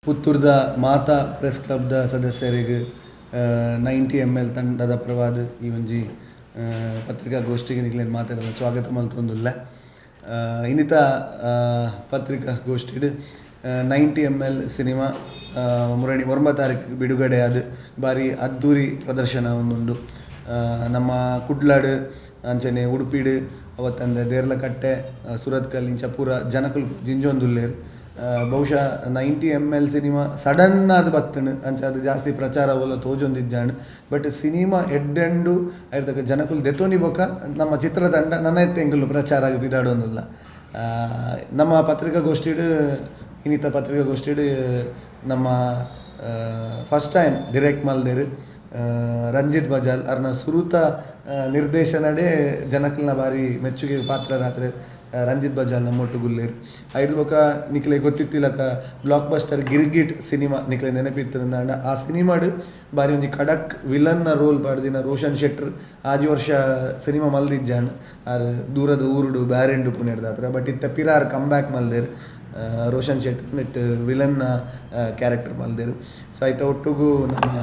ಪುತ್ತೂರ್ದ ಮಾತಾ press ಕ್ಲಬ್ದ ಸದಸ್ಯರಿಗೆ 90 ml ತಂಡದ ಪರವಾದ ಈ ಒಂಜಿ ಪತ್ರಿಕಾಗೋಷ್ಠಿಗೆ ನಿಕ್ಲೇನು ಮಾತಾಡಲು ಸ್ವಾಗತ ಮಲ್ತೊಂದುಲ್ಲ. ಇನ್ನಿತ ಪತ್ರಿಕಾಗೋಷ್ಠಿಡ್ 90 ml ಸಿನಿಮಾ ಮುರಣಿ 9 ತಾರೀಕು ಬಿಡುಗಡೆ ಆದ ಬಾರಿ ಅದ್ದೂರಿ ಪ್ರದರ್ಶನ ಒಂದುಂಡು. ನಮ್ಮ ಕುಡ್ಲಾಡ್ ಅಂಚನೆ ಉಡುಪಿಡ್ ಅವತ್ತಂದ ದೇರ್ಲಕಟ್ಟೆ ಸುರತ್ಕಲ್ ಇಂಚ ಪೂರ ಜನಕುಲು ಜಿಂಜೊಂದುಲ್ಲೇರು. ಬಹುಶಃ 90 ml ಸಿನಿಮಾ ಸಡನ್ ಆದ ಬತ್ತನು ಅಂಚ ಅದು ಜಾಸ್ತಿ ಪ್ರಚಾರ ಅವಲ್ಲ ತೋಜೊಂದಿದ್ದಾನು. ಬಟ್ ಸಿನಿಮಾ ಎಡ್ಡೆಂಡು ಆಯ್ತಕ್ಕ ಜನಕುಲು ದೆತ್ತೋನಿ ಬೊಕ್ಕ ನಮ್ಮ ಚಿತ್ರತಂಡ ನನ್ನ ಎತ್ತೆಂಗಲು ಪ್ರಚಾರ ಆಗಿ ಬಿದಾಡೋನಿಲ್ಲ. ನಮ್ಮ ಪತ್ರಿಕಾಗೋಷ್ಠಿಡ್ ಇನ್ನಿತ ಪತ್ರಿಕಾಗೋಷ್ಠಿಡ್ ನಮ್ಮ ಫಸ್ಟ್ ಟೈಮ್ ಡಿರೆಕ್ಟ್ ಮಲ್ದೇರು ರಂಜಿತ್ ಬಜಾಲ್ ಅರ್ನ ಸುರುತ ನಿರ್ದೇಶನಡೆ ಜನಕಲ್ನ ಬಾರಿ ಮೆಚ್ಚುಗೆ ಪಾತ್ರರಾತ್ರೆ ರಂಜಿತ್ ಬಜಾಲ್ ನಮ್ಮೊಟ್ಟು ಗುಲ್ಲೇರು. ಐದು ಬೊಕ ನಿಕ್ಲೆ ಗೊತ್ತಿತ್ತಿಲಕ ಬ್ಲಾಕ್ ಬಸ್ಟರ್ ಗಿರ್ಗಿಟ್ ಸಿನಿಮಾ ನಿಕ್ಲೆ ನೆನಪಿತ್ತಿರಂದ ಆ ಸಿನಿಮಾಡು ಬಾರಿ ಒಂಜಿ ಖಡಕ್ ವಿಲನ್ನ ರೋಲ್ ಪಾಡ್ದಿನ ರೋಷನ್ ಶೆಟ್ಟರ್ ಆಜಿ ವರ್ಷ ಸಿನಿಮಾ ಮಲ್ದಿಜ್ಜಾನ್ ಆರು ದೂರದ ಊರುಡು ಬ್ಯಾರೆಂಡು ಪುಣ್ಯಡ್ದಾತ್ರ. ಬಟ್ ಇತ್ತ ಪಿರಾರ್ ಕಮ್ಬ್ಯಾಕ್ ಮಲ್ದೇರು ರೋಷನ್ ಶೆಟ್ಟರ್ ನೆಟ್ ವಿಲನ್ನ ಕ್ಯಾರೆಕ್ಟರ್ ಮಲ್ದೇರು. ಸೊ ಆಯ್ತ ಒಟ್ಟಿಗೂ ನಮ್ಮ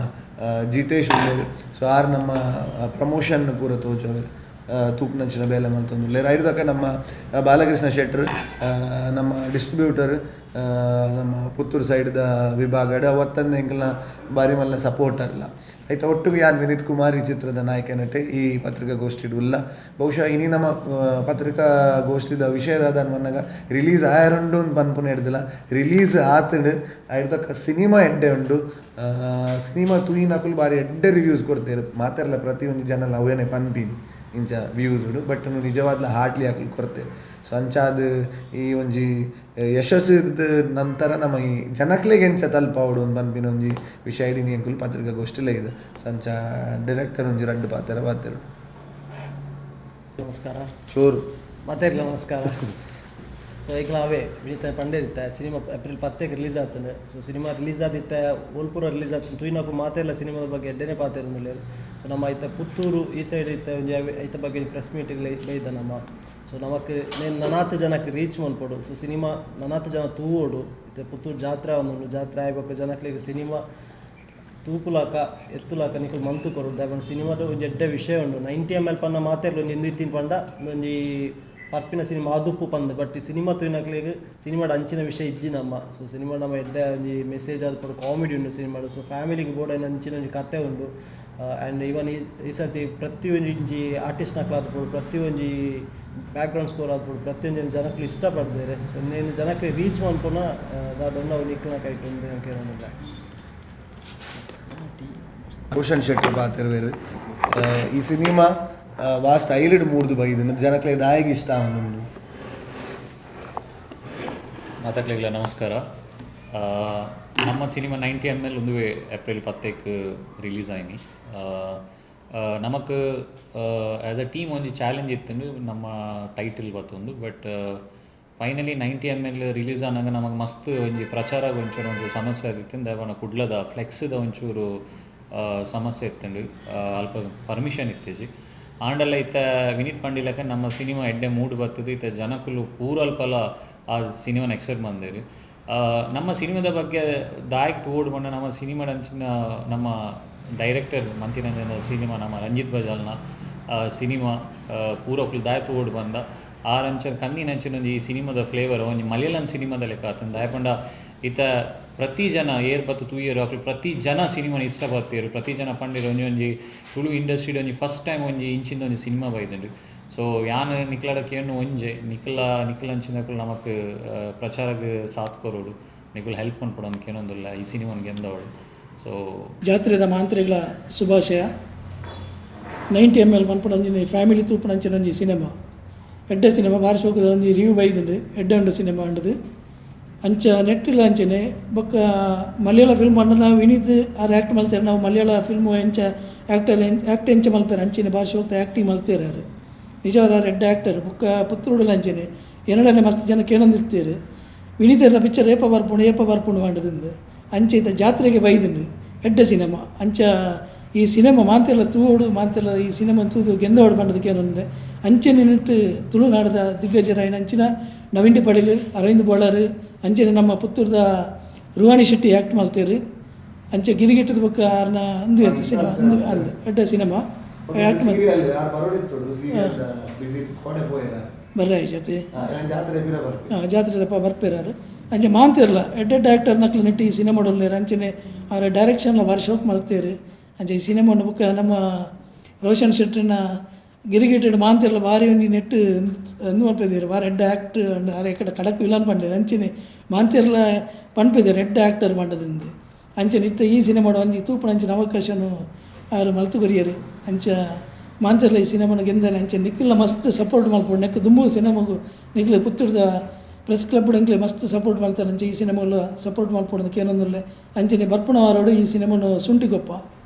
ಜಿತೇಶ್ ಉಳ್ಳೇರು. ಸೊ ಆರು ನಮ್ಮ ಪ್ರಮೋಷನ್ ಪೂರ ತೋಜೋರು ತೂಕ್ನಂಚಿನ ಬೇಲೆ ಮಲ್ತೊಂದುಲ್ಲೇರು. ಐದಕ್ಕ ನಮ್ಮ ಬಾಲಕೃಷ್ಣ ಶೆಟ್ಟರ್ ನಮ್ಮ ಡಿಸ್ಟ್ರಿಬ್ಯೂಟರ್ ನಮ್ಮ ಪುತ್ತೂರು ಸೈಡ್ದ ವಿಭಾಗಡ್ ಅವತ್ತಂದು ಎಂಕಲ್ನ ಬಾರಿ ಮಲ್ಲ ಸಪೋರ್ಟರ್ ಇಲ್ಲ ಆಯ್ತು. ಒಟ್ಟಿಗೆ ಯಾರು ವಿನೀತ್ ಕುಮಾರ್ ಈ ಚಿತ್ರದ ನಾಯಕ ನಟೆ ಈ ಪತ್ರಿಕಾಗೋಷ್ಠಿಡು ಇಲ್ಲ. ಬಹುಶಃ ಇನಿ ನಮ್ಮ ಪತ್ರಿಕಾಗೋಷ್ಠಿದ ವಿಷಯದ ಮನ್ನಾಗ ರಿಲೀಸ್ ಆಯರುಂಡು ಪನ್ಪುನ ಹಿಡ್ದಿಲ್ಲ, ರಿಲೀಸ್ ಆತಂಡು ಐದಕ್ಕ ಸಿನಿಮಾ ಎಡ್ಡೆ ಉಂಡು. ಸಿನಿಮಾ ತೂಯಿನಕುಲು ಬಾರಿ ಎಡ್ಡೆ ರಿವ್ಯೂಸ್ ಕೊಡ್ತೇರು ಮಾತಾಡಲ್ಲ ಪ್ರತಿಯೊಂದು ಜನಲ್ಲ ಅವೇನೇ ಪನ್ಪೀನಿ ಇಂಚ ವ್ಯೂಸ್ ಉಡು. ಬಟ್ ನಿಜವಾದ್ಲ ಹಾರ್ಟ್ಲಿ ಹಾಕಲು ಕೊಡ್ತೇವೆ. ಸೊ ಅಂಚಾದ ಈ ಒಂಜಿ ಯಶಸ್ಸಿದ ನಂತರ ನಮ್ಮ ಈ ಜನಕ್ಲೆಗೆ ಎಂಚ ತಲುಪಾವಡು ಒಂದು ಪನ್ಪಿನ ಒಂಜಿ ವಿಷಯ ಹಿಡಿನಿ ಅಂಕುಲು ಪತ್ರಿಕಾಗೋಷ್ಠಿಲೇ ಇದೆ. ಸೊ ಅಂಚ ಡೈರೆಕ್ಟರ್ ಒಂಜಿ ರಡ್ಡು ಪಾತ್ರ ಬಾತೇರು. ನಮಸ್ಕಾರ ಚೋರು ಮತ್ತೆ ನಮಸ್ಕಾರ. ಸೊ ಈಗ ಅವೇ ವಿನೀತ ಪಂಡೇರಿತ್ತೆ ಸಿನಿಮಾ ಏಪ್ರಿಲ್ 10ಕ್ಕೆ ರಿಲೀಸ್ ಆಗ್ತದೆ. ಸೊ ಸಿನಿಮಾ ರಿಲೀಸ್ ಆದಿತ್ತೆ ಓಲ್ಪುರ ರಿಲೀಸ್ ಆಗ್ತದೆ ತೂಯಿನಕ್ಕೂ ಮಾತೆಲ್ಲ ಸಿನಿಮಾದ ಬಗ್ಗೆ ಎಡ್ಡೆನೇ ಪಾತಿರಂದಿಲ್ಲ. ಸೊ ನಮ್ಮ ಐತ ಪುತ್ತೂರು ಈ ಸೈಡ್ ಇತ್ತ ಒಂಜಿ ಐತ ಬಗ್ಗೆ ಪ್ರೆಸ್ ಮೀಟಿಂಗ್ ಬೈದ ನಮ್ಮ. ಸೊ ನಮಕ್ నేను ನನಾತ್ ಜನಕ್ಕೆ ರೀಚ್ ಮಲ್ಪಡು. ಸೊ ಸಿನಿಮಾ ನನಾತ್ ಜನ ತೂವೋಡು ಇತ್ತೆ ಪುತ್ತೂರು ಜಾತ್ರೆ ಒಂದು ಜಾತ್ರೆ ಆಯ್ಬೇಕು ಜನಕ್ಲಿಗೆ ಸಿನಿಮಾ ತೂಪುಲಾಕ ಎತ್ತುಲಾಕ ನಿಖಲ್ ಮಂತು ಕೊರೋದು ದಾಯಪಂಡ ಸಿನಿಮಾದ ಒಂಜಿ ಎಡ್ಡೆ ವಿಷಯ ಉಂಡು. 90 ml ಪನ್ನ ಮಾತೆರ್ಲು ಒಂದು ಇಂದಿತ್ತಿನ ಪಂಡ ಒಂಜಿ ಪರ್ಪಿನ ಸಿನಿಮಾ ಆದುಪ್ಪು ಪಂದು. ಬಟ್ ಈ ಸಿನಿಮಾ ತೂಯಿನಕ್ಲಿಗೆ ಸಿನಿಮಾದ ಅಂಚಿನ ವಿಷಯ ಇಜ್ಜಿ ನಮ್ಮ. ಸೊ ಸಿನಿಮಾ ನಮ್ಮ ಎಡ್ಡೆ ಒಂಜಿ ಮೆಸೇಜ್ ಆದ ಪಡ ಕಾಮಿಡಿ ಉಂಡು ಸಿನಿಮಾಡು. ಸೊ ಫ್ಯಾಮಿಲಿಗೆ ಬೋರ್ಡ್ ಅಂಚಿನ ಒಂಜಿ ಕತೆ ಉಂಡು. ಆ್ಯಂಡ್ ಈವನ್ ಈ ಸರ್ತಿ ಪ್ರತಿ ಒಂಜಿ ಆರ್ಟಿಸ್ಟ್ ನಕ್ಲಾದ್ಬೋದು ಪ್ರತಿ ಒಂಜಿ ಬ್ಯಾಕ್ಗ್ರೌಂಡ್ ಸ್ಕೋರ್ ಆದ್ಬೋದು ಪ್ರತಿಯೊಂದು ಜನಕ್ಕೂ ಇಷ್ಟಪಡ್ತಾರೆ. ಸೊ నేను ಜನಕ್ಕೆ ರೀಚ್ ಮಾಡ್ಕೊನ ದಾದೊಂದು ಅವ್ರು ನಿಕ್ಲಿನ ಕೈಕೊಂಡು ಕೇಳೋದಿಲ್ಲ. ರೋಷನ್ ಶೆಟ್ಟರ್ ಪಾತಿರುವೇರು ಈ ಸಿನಿಮಾ ವಾಸ್ಟ್ ಐಲಿಡ್ ಮೂಡ್ದು ಬೈದು ಜನಕ್ಕೆ ದಾಯಿಗೆ ಇಷ್ಟ ಅವನು ಮಾತಾಡ್ಲಿಲ್ಲ. ನಮಸ್ಕಾರ. ನಮ್ಮ ಸಿನಿಮಾ 90 ml ಒಂದು ಏಪ್ರಿಲ್ 10ಕ್ಕೆ ರಿಲೀಸ್ ಆಯ್ನಿ. ನಮಕ್ ಆ್ಯಸ್ ಅ ಟೀಮ್ ಒಂದು ಚಾಲೆಂಜ್ ಇತ್ತು ನಮ್ಮ ಟೈಟಲ್ ಬತ್ತೊಂದು. ಬಟ್ ಫೈನಲಿ 90 ml ರಿಲೀಸ್ ಆನಾಗ ನಮಗೆ ಮಸ್ತ್ ಒಂಜಿ ಪ್ರಚಾರ ಒಂಚೂರು ಒಂದು ಸಮಸ್ಯೆ ಆದಿತ್ತು. ದಯವನ್ನ ಕುಡ್ಲದ ಫ್ಲೆಕ್ಸ್ದ ಒಂಚೂರು ಸಮಸ್ಯೆ ಇತ್ತಂಡು ಅಲ್ಪ ಪರ್ಮಿಷನ್ ಇತ್ತೇಜಿ ಆಂಡಲ್ಲ ಇತ್ತ ವಿನೀತ್ ಪಂಡಿಲಕ ನಮ್ಮ ಸಿನಿಮಾ ಎಡ್ಡೆ ಮೂಡ್ ಬರ್ತದೆ ಇತ್ತ ಜನಕ್ಕೂ ಪೂರಲ್ಪಲ ಆ ಸಿನಿಮಾನ ಎಕ್ಸೆಪ್ಟ್ ಬಂದೇರಿ. ನಮ್ಮ ಸಿನಿಮಾದ ಬಗ್ಗೆ ದಾಯಕ್ ತೋಡ್ ಬಂದ ನಮ್ಮ ಸಿನಿಮಾದ ಅಂಚಿನ ನಮ್ಮ ಡೈರೆಕ್ಟರ್ ಮಂತಿರಂಜನ ಸಿನಿಮಾ ನಮ್ಮ ರಂಜಿತ್ ಬಜಾಲ್ನ ಸಿನಿಮಾ ಪೂರಕ್ಕೂ ದಾಯಕ್ ತೋಡ್ ಬಂದ ಆರಂಚ ಕಂದಿನಂಚಿನ ಈ ಸಿನಿಮಾದ ಫ್ಲೇವರ್ ಒಂದು ಮಲಯಾಳಂ ಸಿನಿಮಾದ ಲೆಕ್ಕ ಆತಂದು ದಾಯಪಂಡ ಇತ್ತ ಪ್ರತಿ ಜನ ಏರ್ ಬತ್ತು ತೂಯರು ಹಾಕಲು ಪ್ರತಿ ಜನ ಸಿನಿಮಾನ ಇಷ್ಟಪಡ್ತೀರು. ಪ್ರತಿ ಜನ ಪಂಡಿರು ಒಂಜಿ ತುಳು ಇಂಡಸ್ಟ್ರಿಡ್ ಒಂಜಿ ಫಸ್ಟ್ ಟೈಮ್ ಒಂಜಿ ಇಂಚಿಂದ ಒಂದು ಸಿನಿಮಾ ಬೈದಂಡು. ಸೊ ಯಾನ್ ನಿಕ್ಲಾಡಕ್ಕೆ ಏನು ಒಂಜೆ ನಿಖಲ್ ಅಂಚಿನಕ್ಕೂ ನಮಕ್ ಪ್ರಚಾರಕ್ಕೆ ಸಾಥ್ ಕೊರೋಡು ನಿಖಲ್ ಹೆಲ್ಪ್ ಮಾಡ್ಕೊಡೋದಕ್ಕೆ ಏನೊಂದಿಲ್ಲ ಈ ಸಿನಿಮಾನಿಗೆ ಎಂದವಳು. ಸೊ ಜಾತ್ರೆದ ಮಾಂತ್ರಿಗಳ ಶುಭಾಶಯ. 90 ml ಮನ್ಪುಣಂಜಿನ ಫ್ಯಾಮಿಲಿ ತೂಪುಣಂಚಿನೊಂಜಿ ಸಿನಿಮಾ ಎಡ್ಡೆ ಸಿನಿಮಾ ಭಾರಿ ಶೋಕದ ಒಂಜಿ ರಿವ್ಯೂ ಬೈದುಂಡು ಎಡ್ಡೆ ಉಂಡು ಸಿನಿಮಾ ಉಂಡದು ಅಂಚ ನೆಟ್ಟಿಲ್ಲ ಅಂಚನೆ ಬೊಕ್ಕ ಮಲಯಾಳ ಫಿಲ್ಮ್ ಅಂಡ ನಾವು ವಿನೀತ್ ಆರು ಆ್ಯಕ್ಟ್ ಮಲ್ತಾರೆ. ನಾವು ಮಲಯಾಳ ಫಿಲ್ಮು ಎಂಚ ಆ್ಯಕ್ಟ್ ಎಂಚ ಮಲ್ಪೇರು ಅಂಚಿನ ಭಾರಿ ಶೋಕದ ಆ್ಯಕ್ಟಿಂಗ್ ಮಲ್ತೇರು ಯಾರು ನಿಜವಾದ ರೆಡ್ ಆ್ಯಕ್ಟರ್ ಬೊಕ್ಕ ಪುತ್ತೂರುಡಲ ಅಂಚನೆ ಎರಡನೇ ಮಸ್ತ್ ಜನಕ್ಕೆ ಏನೊಂದಿರ್ತೀರು ವಿನೀತ್ ಎಲ್ಲ ಪಿಕ್ಚರ್ ಏಪ ಬರ್ಪುಂಡು ಮಾಡಿದಿಂದ ಅಂಚೆ ಇತ್ತ ಜಾತ್ರೆಗೆ ಬೈದುಂಡು ಎಡ್ಡೆ ಸಿನಿಮಾ ಅಂಚ ಈ ಸಿನಿಮಾ ಮಾಂತೆಲ್ಲ ತೂಡು ಮಾಂತೆಲ್ಲ ಈ ಸಿನಿಮಾ ತೂದು ಗೆಂದೋಡು ಬಂಡದಕ್ಕೆ ಏನೊಂದೆ ಅಂಚೆನೆ ನಿಟ್ಟು ತುಳುನಾಡದ ದಿಗ್ಗಜರಾಯಿನ ಅಂಚಿನ ನವೀನ್ ಪಡೀಲ್ ಅರವಿಂದ್ ಬೋಳರ್ ಅಂಚೆನೆ ನಮ್ಮ ಪುತ್ತೂರ್ದ ರುವಾಣಿ ಶೆಟ್ಟಿ ಆ್ಯಕ್ಟ್ ಮಾಡ್ತೇರು ಅಂಚೆ ಗಿರಿಗಿಟ್ಟದ ಬೊಕ್ಕ ಆರ್ನ ಅಂದು ಐತೆ ಸಿನಿಮಾ ಅಂದು ಎಡ್ಡೆ ಸಿನಿಮಾ ಆ್ಯಕ್ಟ್ ಮಾಡಿ ಬರ್ರೆ ಜೊತೆ ಜಾತ್ರೆ ದಪ್ಪ ಬರ್ಪೇರಾರು ಅಂಚೆ ಮಾಂತಿರಲ್ಲ ಎಡ್ಡೆಡ್ ಆ್ಯಕ್ಟರ್ ನಕ್ಲು ನೆಟ್ಟಿ ಈ ಸಿನಿಮಾ ನೋಡಲ್ಲೇರು ಅಂಚನೆ ಅವರ ಡೈರೆಕ್ಷನ್ಲ ಭಾರಿ ಶೋಕ್ ಮಾಡ್ತೇರು ಅಂಚೆ ಈ ಸಿನಿಮಾ ಬುಕ್ಕ ನಮ್ಮ ರೋಷನ್ ಶೆಟ್ಟಿನ ಗಿರಿಗಿಟ್ಟೆಡ್ ಮಾಂತಿರಲ್ಲ ಭಾರಿ ಒಂಜಿ ನೆಟ್ಟು ಅಂದು ಮಲ್ಪೇದೇರು ಭಾರಿ ಎಡ್ಡ ಆ್ಯಕ್ಟ್ ಅರೆ ಕಡೆ ಕಡಕ್ ವಿಲನ್ ಪಂಡೇರು ಅಂಚನೆ ಮಾಂತಿರಲ್ಲ ಪಂಪೇದೇರು ಎಡ್ಡ ಆ್ಯಕ್ಟರ್ ಪಂಡದಿಂದ ಅಂಚನೆ ಇತ್ತ ಈ ಸಿನಿಮಾಡ ಒಂಜಿ ತೂಪಣ ಅಂಚಿನ ಅವಕಾಶನು ಆರು ಮಲ್ತು ಕೊರಿಯರು ಅಂಚ ಮಾಂತಿರಲ್ಲ ಈ ಸಿನಿಮಾನ ಗೆಂದಲೆ ಅಂಚೆ ನಿಖಿಲ್ನ ಮಸ್ತ್ ಸಪೋರ್ಟ್ ಮಲ್ಪಡು ನೆಕ್ ದುಂಬು ಸಿನಿಮಾಗು ನಿಖಿಲ್ ಪುತ್ತೂರ್ದ ಪ್ರೆಸ್ ಕ್ಲಬ್ ಎಂಕ್ಲೆ ಮಸ್ತ್ ಸಪೋರ್ಟ್ ಮಾಡ್ತಾರೆ ಅಂಚೆ ಈ ಸಿನಿಮಾಗಳು ಸಪೋರ್ಟ್ ಮಾಡ್ಕೊಡೋದಕ್ಕೆ ಏನೊಂದಿಲ್ಲ ಅಂಚನೆ ಬರ್ಪಣವಾರೋಡು ಈ ಸಿನಿಮಾನು ಸುಂಟಿಗೊಪ್ಪ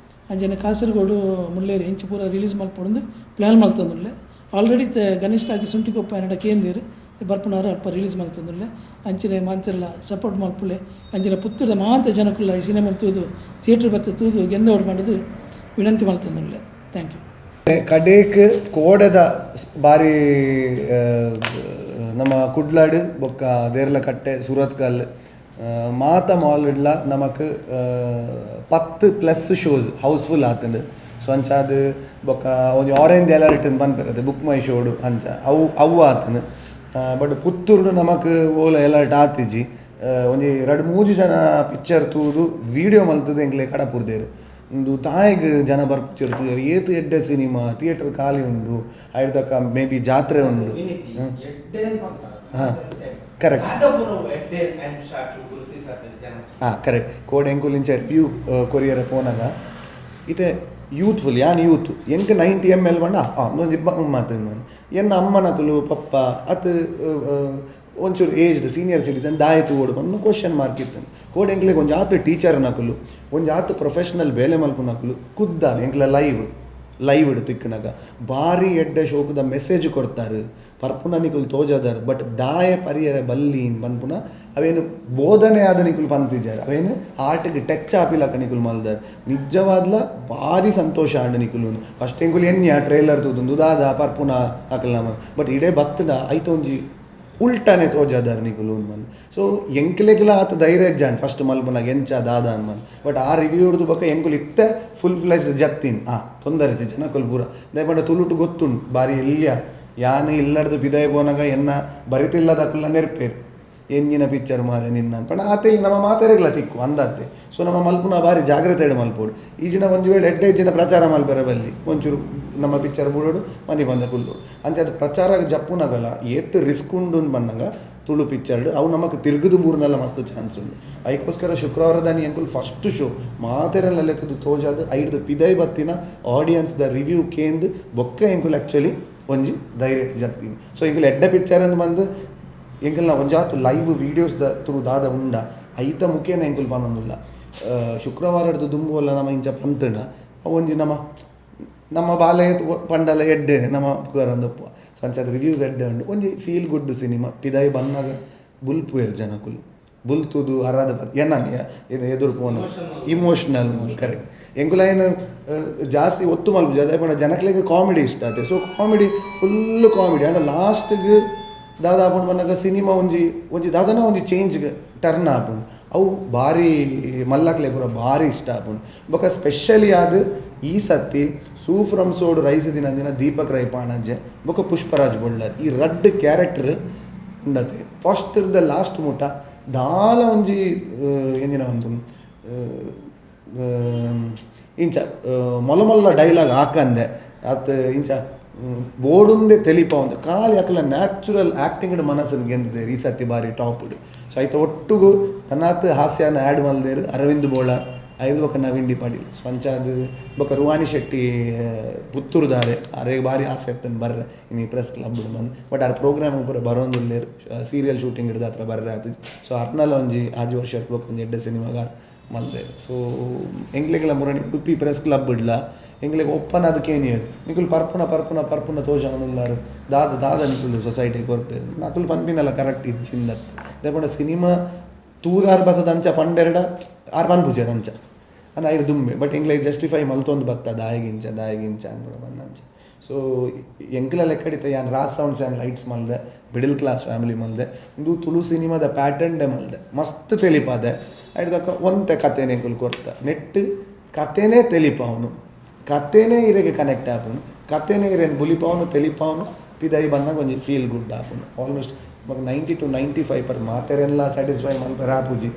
ಅಂಚನೆ ಕಾಸರಗೋಡು ಮುಳ್ಳೇರಿ ಹೆಂಚು ಪೂರ ರಿಲೀಸ್ ಮಾಡ್ಕೊಂಡು ಪ್ಲ್ಯಾನ್ ಮಾಡ್ತಂದಿಲ್ಲ ಆಲ್ರೆಡಿ ಗಣೇಶ್ ಹಾಕಿ ಸುಂಟಿಗೊಪ್ಪ ಏನಡ ಕೇಂದಿರು ಬರ್ಪಣವಾರ ಅಲ್ಪ ರಿಲೀಸ್ ಮಾಡ್ತಂದಿಲ್ಲ ಅಂಚನೆ ಮಾಂತಿರಲ್ಲ ಸಪೋರ್ಟ್ ಮಾಡ್ಪುಳ್ಳೆ ಅಂಚನೆ ಪುತ್ತೂರದ ಮಾಂತ ಜನಕ್ಕಲ್ಲ ಈ ಸಿನಿಮಾ ತೂದು ಥಿಯೇಟ್ರ್ ಬತ್ತ ತೂದು ಗೆಂದೋಡು ಮಾಡೋದು ವಿನಂತಿ ಮಾಡ್ತಂದಿಲ್ಲ ಥ್ಯಾಂಕ್ ಯು ಕಡೇಕ್ ಕೋಡದ ಬಾರಿ ನಮ್ಮ ಕುಡ್ಲಾಡು ಬೊಕ್ಕ ದೇರ್ಲ ಕಟ್ಟೆ ಸೂರತ್ಕಲ್ ಮಾತ ಮಾಲ್ಡ್ಲ ನಮಕ್ 10+ ಶೋಸ್ ಹೌಸ್ಫುಲ್ ಆತಂಡು ಸೊ ಅಂಚಾದ ಬೊಕ್ಕ ಒಂಜಿ ಆರೆಂಜ್ ಅಲರ್ಟ್ ಪನ್ಪಿರತ್ತೆ ಬುಕ್ ಮೈ ಶೋಡು ಅಂಚ ಅವು ಆತನು ಬಟ್ ಪುತ್ತೂರ್ಡು ನಮಕ್ ಓಲ ಅಲರ್ಟ್ ಆತಿಜಿ ಒಂಜಿ 2-3 ಜನ ಪಿಕ್ಚರ್ ತೂದು ವೀಡಿಯೋ ಮಲ್ತದು ಎಂಕ್ಲೆ ಕಡಪುರ್ದೇರು ಒಂದು ತಾಯಿಗೆ ಜನ ಬರ್ಪಿರ್ತು ಏತು ಎಡ್ಡೆ ಸಿನಿಮಾ ಥಿಯೇಟರ್ ಖಾಲಿ ಉಂಡು ಐದಕ್ಕ ಮೇ ಬಿ ಜಾತ್ರೆ ಉಂಡು ಹಾಂ ಕರೆಕ್ಟ್ ಹಾಂ ಕರೆಕ್ಟ್ ಕೋಡೆ ಎಂಕುಲಿಂಚ ರಿವ್ಯೂ ಕೊರಿಯರ ಪೋನಾಗ ಇತ್ತೆ ಯೂತ್ಫುಲ್ ಯಾನ್ ಯೂತ್ ಎಂಕ್ 90 ml ಬಣ್ಣ ಒಂದೊಂದು ಮಾತು ಎನ್ನ ಅಮ್ಮನಕಲು ಪಪ್ಪ ಅತ್ ಒಂಚೂರು ಏಜ್ಡ್ ಸೀನಿಯರ್ ಸಿಟಿಸನ್ ದಾಯಿತು ಓಡು ಬಂದು ಕ್ವಶನ್ ಮಾರ್ಕ್ ಇತ್ತು ಕೋಡ್ ಎಂಕ್ಲೆಗೆ ಒಂದು ಆತು ಟೀಚರ್ ನಕಲು ಒಂದು ಆತು ಪ್ರೊಫೆಷ್ನಲ್ ಬೇಲೆ ಮಲ್ಪು ನಕಲು ಖುದ್ದಾದ ಎಂಕ್ಲ ಲೈವ್ ಇಡು ತಿಕ್ಕನಾಗ ಭಾರಿ ಎಡ್ಡೆ ಶೋಕದ ಮೆಸೇಜ್ ಕೊಡ್ತಾರೆ ಪರ್ಪುನ ನಿಕುಲು ತೋಜದಾರ ಬಟ್ ದಾಯ ಪರಿಯರ ಬಲ್ಲೀನ್ ಪನ್ಪುನ ಅವೇನು ಬೋಧನೆ ಆದ ನಿಕುಲು ಪಂತಿದ್ದಾರೆ ಅವೇನು ಆರ್ಟ್ಗೆ ಟಚ್ ಆಪಿಲಕ ನಿಕುಲು ಮಲ್ದಾರ ನಿಜವಾದ್ಲ ಭಾರಿ ಸಂತೋಷ ಆಂಡ ನಿಕುಲು ಫಸ್ಟ್ ಎಂಕುಲು ಎನ್ಯ ಟ್ರೇಲರ್ ತೂದು ದಾದ ಪರ್ಪುನ ಹಾಕಲ್ಲ ಬಟ್ ಇಡೇ ಬತ್ತದ ಐತ ಒಂಜಿ ಉಲ್ಟಾನೆ ತೋಜಾದಾರ ನಿಕುಲು ಮನ್ ಸೊ ಎಂಕ್ಲೆಗ್ಲ ಆತ ಧೈರ್ಯ ಜಾನ್ ಫಸ್ಟ್ ಮಲ್ಪನಾಗ ಎಂಚ ದಾದ ಅನ್ಮನ್ ಬಟ್ ಆ ರಿವ್ಯೂ ಹಿಡಿದು ಬಕ್ಕ ಎಂಕುಲು ಇತ್ತೆ ಫುಲ್ ಫ್ಲೆಜ್ಡ್ ಜತ್ತಿನ್ ತೊಂದರೆ ಐತಿ ಜನಕುಲು ಪೂರ ದಯಪಂಡ ತುಳುಟು ಗೊತ್ತುಂಡು ಬಾರಿ ಎಲ್ಯ ಯಾನೆ ಇಲ್ಲಡ್ದು ಬಿದಾಯ ಪೋನಾಗ ಎನ್ನ ಬರಿತಿಲ್ಲದಕ್ಕುಲ್ಲ ನೆರ್ಪೇರು ಎಂಜಿನ ಪಿಕ್ಚರ್ ಮಾರೆ ನಿನ್ನ ಪಂಡ ಆತೇಲಿ ನಮ್ಮ ಮಾತಾರೆಗ್ಲ ತಿಕ್ಕು ಅಂದತ್ತೆ ಸೊ ನಮ್ಮ ಮಲ್ಪುನ ಭಾರಿ ಜಾಗ್ರತೆ ಮಲ್ಪೋಡು ಈಜಿನ ಒಂದು ವೇಳೆ ಎಡ್ಡೆ ಪ್ರಚಾರ ಮಲ್ಪೆರ ಬಲ್ಲಿ ಒಂಚೂರು ನಮ್ಮ ಪಿಕ್ಚರ್ ಬಿಡೋಡು ಮನೆ ಬಂದ ಕುಲ್ಲೋಡು ಅಂಚೆ ಅದು ಪ್ರಚಾರ ಜಪ್ಪುನಾಗಲ್ಲ ಏತ್ ರಿಸ್ಕ್ ಉಂಡು ಬಂದಾಗ ತುಳು ಪಿಕ್ಚರ್ಡು ಅವು ನಮಗೆ ತಿರುಗುದು ಬೂರ್ನೆಲ್ಲ ಮಸ್ತ್ ಚಾನ್ಸ್ ಉಂಡು ಅದಕ್ಕೋಸ್ಕರ ಶುಕ್ರವಾರದಾನಿ ಎಂಕುಲ್ ಫಸ್ಟ್ ಶೋ ಮಾತೆರಲ್ಲೆತ್ತದು ತೋಜಾದು ಐದು ಪಿದೈ ಬತ್ತಿನ ಆಡಿಯನ್ಸ್ದ ರಿವ್ಯೂ ಕೇಂದು ಬೊಕ್ಕ ಎಂಕುಲ್ ಆ್ಯಕ್ಚುಲಿ ಒಂಜಿ ಧೈರ್ಯ ಜತ್ತೀನಿ ಸೊ ಎಂಕುಲ್ ಎಡ್ಡೆ ಪಿಕ್ಚರ್ ಅಂದು ಬಂದು ಎಂಕಲ್ನ ಒಂಜಾತು ಲೈವ್ ವೀಡಿಯೋಸ್ದ ಥ್ರೂ ದಾದ ಉಂಡ ಐತ ಮುಖೇನ ಎಂಕುಲ್ ಪನ್ನೊಂದುಲ್ಲ ಶುಕ್ರವಾರದ್ದು ದುಂಬುವಲ್ಲ ನಮ್ಮ ಇಂಚ ಪಂತನ ಒಂಜಿ ನಮ್ಮ ಬಾಲೆ ಪಂಡಲ ಎಡ್ಡೆ ನಮ್ಮ ಪುಗಾರಂದಪ್ಪ ಸಂಚಾರ ರಿವ್ಯೂಸ್ ಎಡ್ಡೆ ಉಂಡು ಒಂಜಿ ಫೀಲ್ ಗುಡ್ ಸಿನಿಮಾ ಪಿದಾಯಿ ಬಂದಾಗ ಬುಲ್ಪುಯರ್ ಜನಕುಲು ಬುಲ್ತುದು ಅರಾದ ಇದು ಎದುರು ಪೋನ ಇಮೋಷ್ನಲ್ ಕರೆಕ್ಟ್ ಎಂಕುಲ ಏನು ಜಾಸ್ತಿ ಒತ್ತು ಮಲ್ಪು ಅದೇ ಜನಕ್ಲೆಗೆ ಕಾಮಿಡಿ ಇಷ್ಟ ಆಯ್ತು so comedy full comedy and ಲಾಸ್ಟ್ಗೆ ದಾದಾಪುಂಡು ಬಂದಾಗ ಸಿನಿಮಾ ಒಂಜಿ ದಾದನ ಒಂಜಿ ಚೇಂಜ್ಗೆ ಟರ್ನ್ ಆಪುಂಡು ಅವು ಭಾರಿ ಮಲ್ಲಕ್ಲೆ ಪೂರ ಭಾರಿ ಇಷ್ಟ ಆಪುಂಡು ಬೊಕ ಸ್ಪೆಷಲಿ ಆದ ಈ ಸತಿ ಸೂಫ್ರಮ್ ಸೋಡು ರೈಸ್ ದಿನ ದೀಪಕ್ ರೈ ಪಾಣಜ್ಜೆ ಬೊಕ ಪುಷ್ಪರಾಜ್ ಬೊಳ್ಳರ್ ಈ ರಡ್ ಕ್ಯಾರೆಕ್ಟರ್ ಉಂಡತೆ ಫಸ್ಟ್ ಇರ್ದ ಲಾಸ್ಟ್ ಮುಟ ದಾಲ ಒಂಜಿ ಎಂದಿನ ಒಂದು ಇಂಚ ಮೊಲ ಡೈಲಾಗ್ ಹಾಕಂದೆ ಅತ್ ಇಂಚ ಬೋಡುಂದೆ ತೆಲಿಪ ಒಂದು ಖಾಲಿ ಹಾಕಲ್ಲ ನ್ಯಾಚುರಲ್ ಆ್ಯಕ್ಟಿಂಗ್ ಮನಸ್ಸನ್ನು ಗೆಂದಿದ್ದೇರು ಈ ಸತಿ ಬಾರಿ ಟಾಪ್ಡು ಸೊ ಆಯ್ತು ಒಟ್ಟಿಗೂ ತನ್ನಾತ್ ಹಾಸ್ಯನ ಆ್ಯಡ್ ಮಲ್ದೇರು ಅರವಿಂದ್ ಬೋಳಾರ್ ಐದು ಬೊಕ್ಕ ನವೀನ್ ಡಿ ಪಾಟೀಲ್ ಸೊ ಅಂಚಾದ ಬೊಕ್ಕ ರುವಾಣಿ ಶೆಟ್ಟಿ ಪುತ್ತೂರುದಾರೆ ಅರೆ ಭಾರಿ ಆಸೆ ಇರ್ತೇನೆ ಬರ್ರೆ ಇನ್ನು ಪ್ರೆಸ್ ಕ್ಲಬ್ ಬಂದು ಬಟ್ ಅವ್ರ ಪ್ರೋಗ್ರಾಮ್ ಪೂರ ಬರೋಂದಿಲ್ಲೇರು ಸೀರಿಯಲ್ ಶೂಟಿಂಗ್ ಹಿಡ್ದು ಹತ್ರ ಬರ್ರೆ ಆಯ್ತು ಸೊ ಅರ್ನಲ್ ಒಂಜಿ ಆಜು ವರ್ಷ ಬೊಕ್ಕ ಒಂದು ಎಡ್ಡೆ ಸಿನಿಮಾಗಾರ ಮಲ್ದೇರು ಸೊ ಎಂಗ್ಲೆಗೆಲ್ಲ ಮುರಣಿ ಉಡುಪಿ ಪ್ರೆಸ್ ಕ್ಲಬ್ ಇಡ್ಲ ಎಂಗ್ಲೆಗೆ ಒಪ್ಪನ ಅದಕ್ಕೇನಿಯರು ನಿಕುಲು ಪರ್ಪುನ ತೋಜಾನುಲ್ಲಾರು ದಾದ ನಿಕುಲು ಸೊಸೈಟಿಗೆ ಕೊರ್ಪೇರು ನಕುಲು ಪನ್ಪಿನಲ್ಲ ಕರೆಕ್ಟ್ ಇಜ್ಜಿಂದತ್ತು ದೇಪಂಡ ಸಿನಿಮಾ ತೂರಾರು ಬತ್ತದ ಅಂಚ ಪಂಡೆರಡ ಆರು ಪನ್ಪುಜರ್ ಅಂಚ ಅಂದ ಐದು ದುಂಬೆ ಬಟ್ ಎಂಗ್ಲೆಗೆ ಜಸ್ಟಿಫೈ ಮಲ್ತೊಂದು ಬತ್ತ ದಾಯಗಿಂಚ ಅನ್ಬಿಡ ಬಂದಂಚ ಸೊ ಎಂಕ್ಲ ಲೆಕ್ಕಡಿತ ಯಾನ್ ರಾಜ್ ಸೌಂಡ್ಸ್ ಆ್ಯಂಡ್ ಲೈಟ್ಸ್ ಮಲ್ದೆ ಮಿಡಲ್ ಕ್ಲಾಸ್ ಫ್ಯಾಮಿಲಿ ಮಲ್ದೆ ಇಂದು ತುಳು ಸಿನಿಮಾದ ಪ್ಯಾಟರ್ನ್ಡೆ ಮಲ್ದೆ ಮಸ್ತ್ ತೆಲಿಪಾದೆ ಐಡ್ದಕ್ಕ ಒಂತೆ ಕಥೆನೇ ಕೊರ್ತ ನೆಟ್ಟು ಕಥೆನೇ ತೆಲಿಪವನು ಕಥೆನೇ ಇರೆಗೆ ಕನೆಕ್ಟ್ ಆಪುನು ಕಥೆನೇ ಇರೇನು ಬುಲಿಪವನು ತೆಲಿಪವನು ಪಿದಾಯಿ ಬಂದಾಗ ಒಂಜಿ ಫೀಲ್ ಗುಡ್ ಆಪುನು ಆಲ್ಮೋಸ್ಟ್ ಇವಾಗ 90 to 95% ಮಾತೆರೆಲ್ಲ ಸ್ಯಾಟಿಸ್ಫೈ ಮಲ್ಪರ ಆಪುಜಿ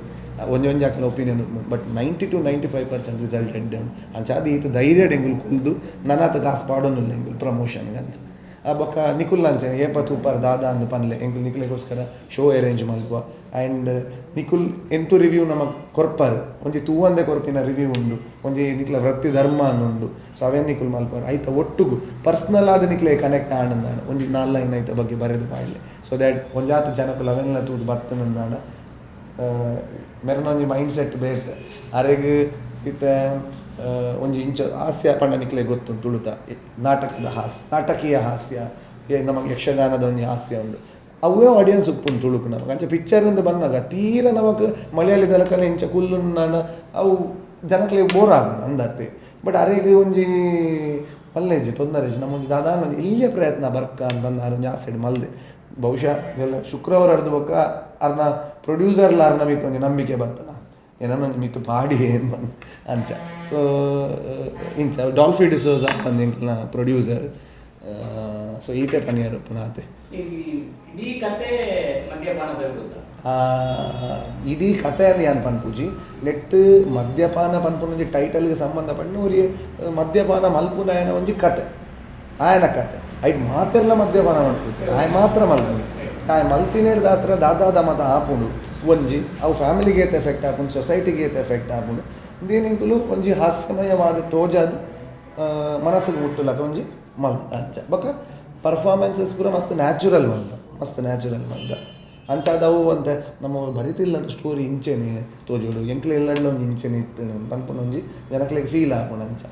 ಒಂಜಿ ಹಾಕಲ ಒಪಿನಿಯನ್ ಬಟ್ 90 to 95% ರಿಸಲ್ಟ್ ಎಡ್ಡೆ ಉಂಡು ಅಂಚಾದ ಈತ ಧೈರ್ಯ ಎಂಗುಲು ಕುಲ್ದು ನನ್ನತ ಕಾಸು ಪಾಡೋನಿಲ್ಲ ಎಂಗುಲು ಪ್ರಮೋಷನ್ಗೆ ಅಂಚ ಬೊಕ್ಕ ನಿಕುಲ್ ಅಂಚನೆ ಏಪ ತೂಪಾರ್ ದಾದಾ ಅಂದು ಪನ್ಲೆ ಎಂಕುಲು ನಿಕುಲೆಗೋಸ್ಕರ ಶೋ ಅರೇಂಜ್ ಮಲ್ಪುವ ಆ್ಯಂಡ್ ನಿಕುಲ್ ಎಂತು ರಿವ್ಯೂ ನಮಗೆ ಕೊರ್ಪಾರು ಒಂಜಿ ತೂವಂದೆ ಕೊರ್ಪಿನ ರಿವ್ಯೂ ಉಂಡು ಒಂಜಿ ನಿಕ್ಲ ವೃತ್ತಿ ಧರ್ಮ ಅನ್ನುಂಡು ಸೊ ಅವೇನು ನಿಕುಲ್ ಮಲ್ಪಾರು ಐತ ಒಟ್ಟುಗು ಪರ್ಸ್ನಲ್ ಆದ ನಿಕ್ಲೆ ಕನೆಕ್ಟ್ ಆನಂದಾಣ ಒಂಜಿ 4 ಲೈನ್ ಐತ ಬಗ್ಗೆ ಬರೆದು ಮಾಡಲಿ ಸೊ ದ್ಯಾಟ್ ಒಂಜಾತ ಜನಕ್ಕೂ ಅವೆಲ್ಲ ತೂದು ಬತ್ತನಂದಾಣ ಮೆರನೊಂಜಿ ಮೈಂಡ್ ಸೆಟ್ ಬೇತೆ ಅರೆಗ್ ಇತ್ತ ಒಂಜಿ ಇಂಚ ಹಾಸ್ಯ ಪಂಡ ನಿಕ್ಲೆ ಗೊತ್ತುಂಟು ತುಳುತ ನಾಟಕೀಯ ಹಾಸ್ಯ ನಮಗೆ ಯಕ್ಷಗಾನದ ಒಂಜಿ ಹಾಸ್ಯ ಉಂಡು ಅವೇ ಆಡಿಯನ್ಸ್ ಉಪ್ಪುಂಡು ತುಳುಕು ನಮಗೆ ಅಂಚೆ ಪಿಕ್ಚರಿಂದ ಬಂದಾಗ ತೀರ ನಮಗೆ ಮಲಯಾಳಿ ದಲಕಲೆ ಇಂಚ ಕುಲ್ಲು ಅವು ಜನಕ್ಲೆ ಬೋರ್ ಆಗ ಅಂದತ್ತೆ ಬಟ್ ಅರೆಗೆ ಒಂಜಿ ಮಲ್ಲೇಜಿ ತೊಂದರೆ ನಮ್ಮೊಂದು ದಾದಾನ ಇಲ್ಲಿಯ ಪ್ರಯತ್ನ ಬರ್ಕ ಅಂತಂದು ಒಂಜಿ ಆ ಸೈಡ್ ಮಲ್ದೆ ಬಹುಶಃ ಎಲ್ಲ ಶುಕ್ರವಾರ ಅರ್ದು ಬೊಕ್ಕ ಅರ್ನ ಪ್ರೊಡ್ಯೂಸರ್ಲ ಅರ್ನ ಮಿತ್ತು ಒಂಜಿ ನಂಬಿಕೆ ಬರ್ತನ ಏನೊಂದು ಮಿತ್ತು ಪಾಡಿ ಏನು ಬಂದು ಅಂಚ ಸೊ ಇಂಚ ಡಾಲ್ಫಿ ಡಿಸೋಸ್ ಬಂದು ಎಂಕ್ಲ ಪ್ರೊಡ್ಯೂಸರ್ ಸೊ ಈತೆ ಪನಿಯರು ಪುನಾತೆ ಇಡೀ ಕತೆ ಅಂತ ಏನು ಪನ್ಪುಜಿ ನೆಟ್ ಮದ್ಯಪಾನ ಪನ್ಪುನ ಟೈಟಲ್ಗೆ ಸಂಬಂಧಪಟ್ಟ ಅವ್ರಿಗೆ ಮದ್ಯಪಾನ ಮಲ್ಪುನ ಏನ ಒಂಜಿ ಕತೆ ಆಯನ ಕತೆ ಐಟ್ ಮಾತೆಲ್ಲ ಮದ್ಯಪಾನ ಮಾಡ್ಪುಜಿ ಆಯ್ ಮಾತ್ರ ಮಲ್ಪುನಿ ಆಯ್ ಮಲ್ತಿನೇಡ್ದ ಹತ್ರ ದಾದಾದ ಮತ ಆಪುಂಡು ಒಂಜಿ ಅವು ಫ್ಯಾಮಿಲಿಗೆ ಏತ್ ಎಫೆಕ್ಟ್ ಆಪುಂಡು ಸೊಸೈಟಿಗೆ ಏತ್ ಎಫೆಕ್ಟ್ ಆಪುಂಡು ಇಂದೇನಿಂಕುಲು ಒಂಜಿ ಹಾಸ್ಯಮಯವಾದ ತೋಜಾದ ಮನಸ್ಸಿಗೆ ಮುಟ್ಟುಲಕ ಒಂಜಿ ಮಲ್ ಅಂಚ ಬೊಕ್ಕ ಪರ್ಫಾರ್ಮೆನ್ಸಸ್ ಪೂರ ಮಸ್ತ್ ನ್ಯಾಚುರಲ್ ಮಂದ ಅಂಚಾದವು ಅಂತ ನಮ್ಮ ಬರಿತಿಲ್ಲ ಸ್ಟೋರಿ ಇಂಚೆನೆ ತೋಜೋಡು ಎಂಕ್ಲೆ ಎಲ್ಲಡ್ಲ ಒಂಜಿ ಇಂಚೆನೆ ಇತ್ತು ಪನ್ಪುನ ಒಂಜಿ ಜನಕ್ಲೆಗ್ ಫೀಲ್ ಆಪುಂಡು ಅಂಚ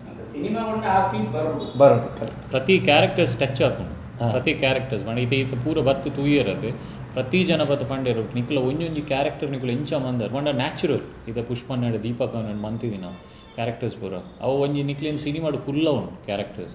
ಬರೋಡು ಪ್ರತಿ ಕ್ಯಾರೆಕ್ಟರ್ಸ್ ಟಚ್ ಆಪುಂಡು ಪ್ರತಿ ಕ್ಯಾರೆಕ್ಟರ್ಸ್ ಮಾಡಿ ಈತ ಪೂರ ಬತ್ತು ತೂಯರದು ಪ್ರತಿ ಜನ ಬತ್ತು ಪಂಡೇರು ನಿಕ್ಲ ಒಂಜೊಂಜಿ ಕ್ಯಾರೆಕ್ಟರ್ ನಿಕ್ಲ ಇಂಚ ಮಂದರ್ ಮಂಡ ನ್ಯಾಚುರಲ್ ಇದು ಪುಷ್ಪಣ್ಣಡು ದೀಪಕ್ ಮಂತಿದಿ ನಾವು ಕ್ಯಾರೆಕ್ಟರ್ಸ್ ಪೂರ ಅವು ಒಂಜಿ ನಿಕ್ಲಿನ ಸಿನಿಮಾಡು ಕುಲ್ಲ ಉಂಡು ಕ್ಯಾರೆಕ್ಟರ್ಸ್